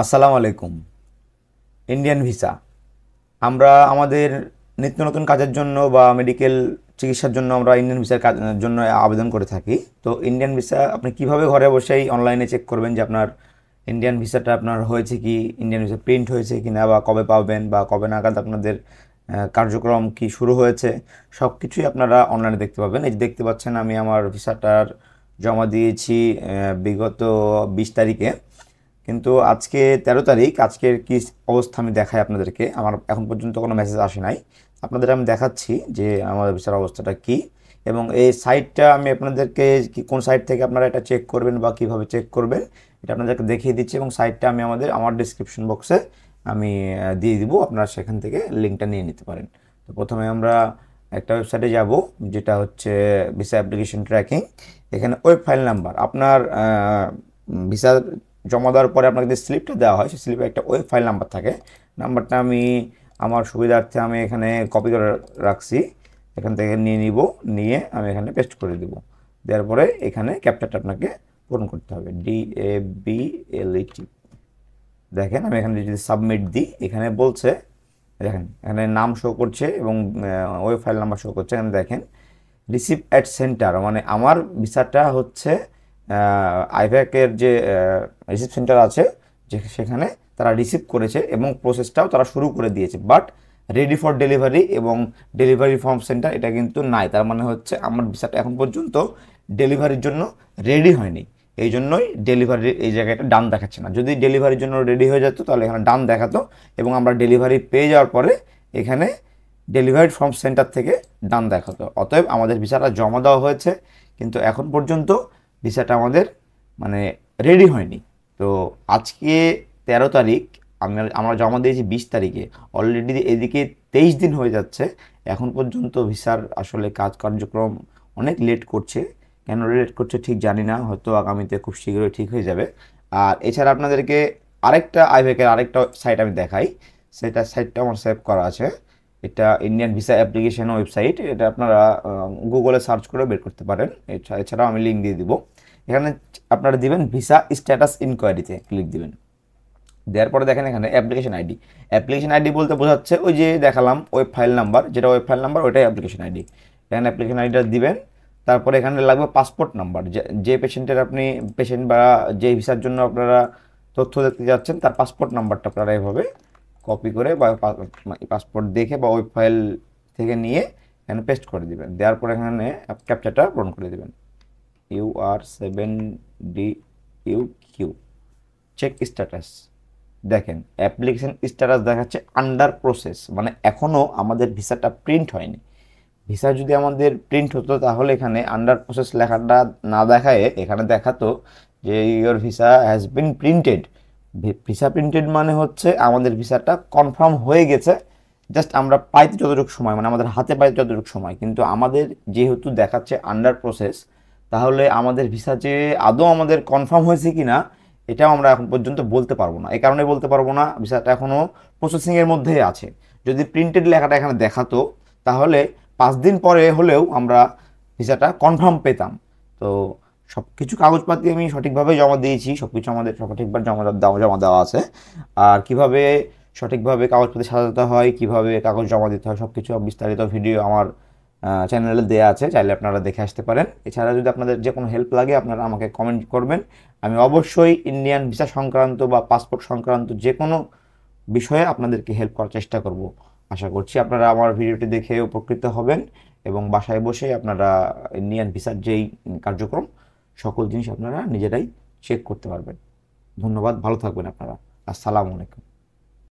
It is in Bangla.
আসসালামু আলাইকুম। ইন্ডিয়ান ভিসা আমরা আমাদের নিত্য নতুন কাজের জন্য বা মেডিকেল চিকিৎসার জন্য আমরা ইন্ডিয়ান ভিসার জন্য আবেদন করে থাকি। তো ইন্ডিয়ান ভিসা আপনি কিভাবে ঘরে বসেই অনলাইনে চেক করবেন যে আপনার ইন্ডিয়ান ভিসাটা আপনার হয়েছে কি, ইন্ডিয়ান ভিসা প্রিন্ট হয়েছে কি না, বা কবে পাবেন বা কবে নাগাদ আপনাদের কার্যক্রম কি শুরু হয়েছে, সব কিছুই আপনারা অনলাইনে দেখতে পাবেন। এই যে দেখতে পাচ্ছেন, আমি আমার ভিসাটার জমা দিয়েছি বিগত 20 তারিখে, কিন্তু আজকে 13 তারিখ। আজকের কি অবস্থা আমি দেখাই আপনাদেরকে। আমার এখন পর্যন্ত কোনো মেসেজ আসে নাই, আপনাদের আমি দেখাচ্ছি যে আমাদের ভিসার অবস্থাটা কি। এবং এই সাইটটা আমি আপনাদেরকে কোন সাইট থেকে আপনারা এটা চেক করবেন বা কিভাবে চেক করবেন এটা আপনাদেরকে দেখিয়ে দিচ্ছি। এবং সাইটটা আমি আমার ডিসক্রিপশন বক্সে আমি দিয়ে দিব, আপনারা সেখান থেকে লিঙ্কটা নিয়ে নিতে পারেন। তো প্রথমে আমরা একটা ওয়েবসাইটে যাব, যেটা হচ্ছে ভিসা অ্যাপ্লিকেশন ট্র্যাকিং। এখানে ওয়েব ফাইল নাম্বার, আপনার ভিসা জমা দেওয়ার পরে আপনাকে যে স্লিপটা দেওয়া হয় সেই স্লিপে একটা ওয়েব ফাইল নাম্বার থাকে। নাম্বারটা আমি আমার সুবিধার্থে আমি এখানে কপি করে রাখছি, এখান থেকে নিয়ে নিব, নিয়ে আমি এখানে পেস্ট করে দিব। দেওয়ার পরে এখানে ক্যাপচারটা আপনাকে পূরণ করতে হবে, DABLET। দেখেন আমি এখানে যদি সাবমিট দিই, এখানে বলছে, দেখেন এখানে নাম শো করছে এবং ওয়েব ফাইল নাম্বার শো করছে। এখানে দেখেন রিসিভ অ্যাট সেন্টার, মানে আমার ভিসাটা হচ্ছে আইভ্যাকের যে রিসিভ সেন্টার আছে, যে সেখানে তারা রিসিভ করেছে এবং প্রসেসটাও তারা শুরু করে দিয়েছে। বাট রেডি ফর ডেলিভারি এবং ডেলিভারি ফর্ম সেন্টার এটা কিন্তু নাই। তার মানে হচ্ছে আমার ভিসাটা এখন পর্যন্ত ডেলিভারির জন্য রেডি হয়নি, এই জন্যই ডেলিভারি এই জায়গাটা ডান দেখাচ্ছে না। যদি ডেলিভারির জন্য রেডি হয়ে যেত তাহলে এখানে ডান দেখাতো, এবং আমরা ডেলিভারি পেয়ে যাওয়ার পরে এখানে ডেলিভারি ফর্ম সেন্টার থেকে ডান দেখাতো। অতএব আমাদের ভিসাটা জমা দেওয়া হয়েছে, কিন্তু এখন পর্যন্ত ভিসাটা আমাদের মানে রেডি হয়নি। তো আজকে 13 তারিখ, আমরা জমা দিয়েছি 20 তারিখে, অলরেডি এদিকে 23 দিন হয়ে যাচ্ছে, এখন পর্যন্ত ভিসার আসলে কাজ কার্যক্রম অনেক লেট করছে। কেন লেট করছে ঠিক জানি না, হয়তো আগামীতে খুব শীঘ্রই ঠিক হয়ে যাবে। আর এছাড়া আপনাদেরকে আরেকটা আইভ্যাকের আরেকটা সাইট আমি দেখাই, সাইটটা আমার সেভ করা আছে। এটা ইন্ডিয়ান ভিসা অ্যাপ্লিকেশন ওয়েবসাইট, এটা আপনারা গুগলে সার্চ করে বের করতে পারেন। এছাড়াও আমি লিঙ্ক দিয়ে দিব। এখানে আপনারা দিবেন ভিসা স্ট্যাটাস ইনকোয়ারিতে ক্লিক দিবেন। দেওয়ার পরে দেখেন এখানে অ্যাপ্লিকেশন আইডি বলতে বোঝাচ্ছে ওই যে দেখালাম ওয়েব ফাইল নাম্বার, যেটা ওয়েব ফাইল নাম্বার ওইটাই অ্যাপ্লিকেশন আইডি। এখানে অ্যাপ্লিকেশন আইডিটা দিবেন। তারপরে এখানে লাগবে পাসপোর্ট নাম্বার, যে পেশেন্টের আপনি পেশেন্ট বা যে ভিসার জন্য আপনারা তথ্য দেখতে যাচ্ছেন তার পাসপোর্ট নাম্বারটা আপনারা এভাবে কপি করে বা পাসপোর্ট দেখে বা ওয়েব ফাইল থেকে নিয়ে এখানে পেস্ট করে দিবেন। দেওয়ার পরে এখানে ক্যাপচারটা পূরণ করে দেবেন, UR7DUQ। চেক স্ট্যাটাস, দেখেন অ্যাপ্লিকেশন স্ট্যাটাস দেখাচ্ছে আন্ডার প্রসেস, মানে এখনও আমাদের ভিসাটা প্রিন্ট হয়নি। ভিসা যদি আমাদের প্রিন্ট হতো তাহলে এখানে আন্ডার প্রসেস লেখাটা না দেখায় এখানে দেখাতো যে your visa has been printed. Visa printed মানে হচ্ছে আমাদের ভিসাটা কনফার্ম হয়ে গেছে, জাস্ট আমরা পাইতে যতটুকু সময়, মানে আমাদের হাতে পাইতে যতটুকু সময়। কিন্তু আমাদের যেহেতু দেখাচ্ছে আন্ডার প্রসেস, তাহলে আমাদের ভিসা যে আদৌ আমাদের কনফার্ম হয়েছে কি না এটাও আমরা এখন পর্যন্ত বলতে পারবো না। এই কারণে বলতে পারবো না, ভিসাটা এখনও প্রসেসিংয়ের মধ্যেই আছে। যদি প্রিন্টেড লেখাটা এখানে দেখাতো তাহলে 5 দিন পরে হলেও আমরা ভিসাটা কনফার্ম পেতাম। তো সব কিছু কাগজপাতি আমি সঠিকভাবে জমা দিয়েছি, সব কিছু আমাদের সঠিকভাবে জমা দেওয়া আছে। আর কিভাবে সঠিকভাবে কাগজপাতি সাজাতে হয়, কিভাবে কাগজ জমা দিতে হয়, সব কিছু বিস্তারিত ভিডিও আমার চ্যানেলে দেওয়া আছে, চাইলে আপনারা দেখে আসতে পারেন। এছাড়া যদি আপনাদের যে কোনো হেল্প লাগে আপনারা আমাকে কমেন্ট করবেন, আমি অবশ্যই ইন্ডিয়ান ভিসা সংক্রান্ত বা পাসপোর্ট সংক্রান্ত যে কোনো বিষয়ে আপনাদেরকে হেল্প করার চেষ্টা করব। আশা করছি আপনারা আমার ভিডিওটি দেখে উপকৃত হবেন এবং বাসায় বসে আপনারা ইন্ডিয়ান ভিসার যেই কার্যক্রম সকল জিনিস আপনারা নিজেরাই চেক করতে পারবেন। ধন্যবাদ, ভালো থাকবেন আপনারা। আসসালামু আলাইকুম।